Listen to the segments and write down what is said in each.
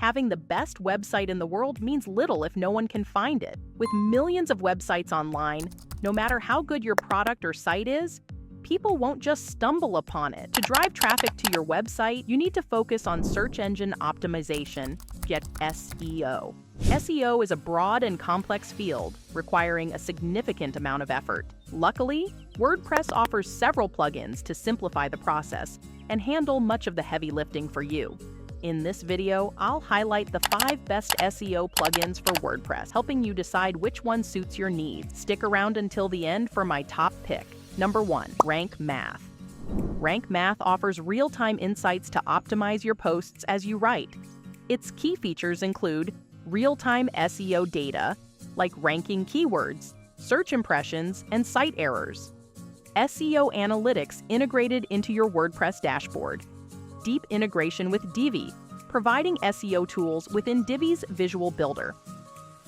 Having the best website in the world means little if no one can find it. With millions of websites online, no matter how good your product or site is, people won't just stumble upon it. To drive traffic to your website, you need to focus on search engine optimization, get SEO. SEO is a broad and complex field, requiring a significant amount of effort. Luckily, WordPress offers several plugins to simplify the process and handle much of the heavy lifting for you. In this video, I'll highlight the 5 best SEO plugins for WordPress, helping you decide which one suits your needs. Stick around until the end for my top pick. Number 1. Rank Math. Rank Math offers real-time insights to optimize your posts as you write. Its key features include real-time SEO data, like ranking keywords, search impressions, and site errors. SEO analytics integrated into your WordPress dashboard. Deep integration with Divi, providing SEO tools within Divi's Visual Builder.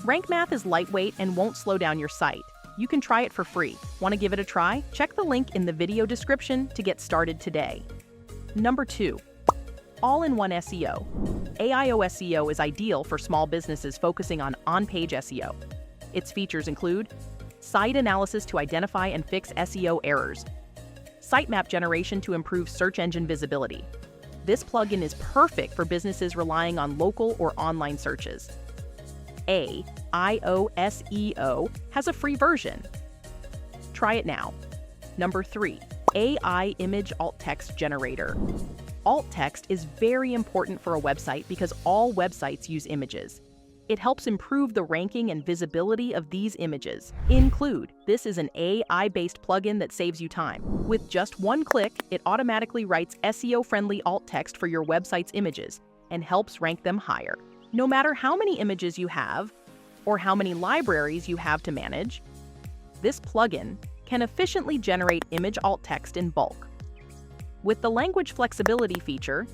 Rank Math is lightweight and won't slow down your site. You can try it for free. Want to give it a try? Check the link in the video description to get started today. Number 2. All-in-One SEO. AIO SEO is ideal for small businesses focusing on on-page SEO. Its features include site analysis to identify and fix SEO errors, sitemap generation to improve search engine visibility. This plugin is perfect for businesses relying on local or online searches. AIO SEO has a free version. Try it now. Number 3. AI Image Alt Text Generator. Alt text is very important for a website because all websites use images. It helps improve the ranking and visibility of these images. This is an AI-based plugin that saves you time. With just one click, it automatically writes SEO-friendly alt text for your website's images and helps rank them higher. No matter how many images you have or how many libraries you have to manage, this plugin can efficiently generate image alt text in bulk. With the language flexibility feature,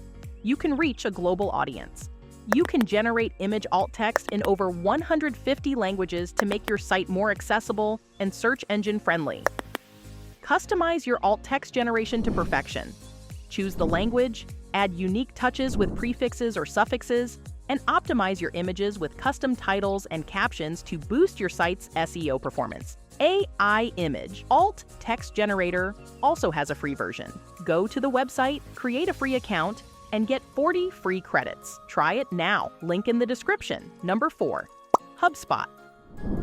you can reach a global audience. You can generate image alt text in over 150 languages to make your site more accessible and search engine friendly. Customize your alt text generation to perfection. Choose the language, add unique touches with prefixes or suffixes, and optimize your images with custom titles and captions to boost your site's SEO performance. AI Image Alt Text Generator also has a free version. Go to the website, create a free account, and get 40 free credits. Try it now. Link in the description. Number 4. HubSpot.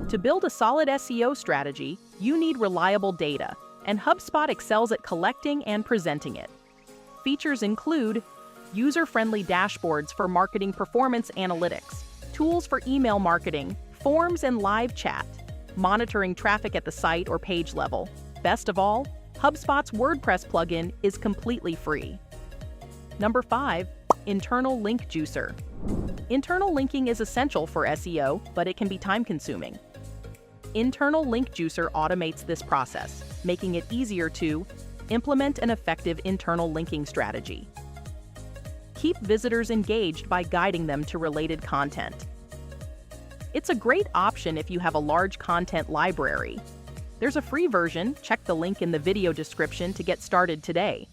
To build a solid SEO strategy, you need reliable data, and HubSpot excels at collecting and presenting it. Features include user-friendly dashboards for marketing performance analytics, tools for email marketing, forms and live chat, monitoring traffic at the site or page level. Best of all, HubSpot's WordPress plugin is completely free. Number 5. Internal Link Juicer. Internal linking is essential for SEO, but it can be time-consuming. Internal Link Juicer automates this process, making it easier to implement an effective internal linking strategy. Keep visitors engaged by guiding them to related content. It's a great option if you have a large content library. There's a free version. Check the link in the video description to get started today.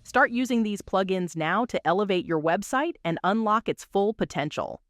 Start using these plugins now to elevate your website and unlock its full potential.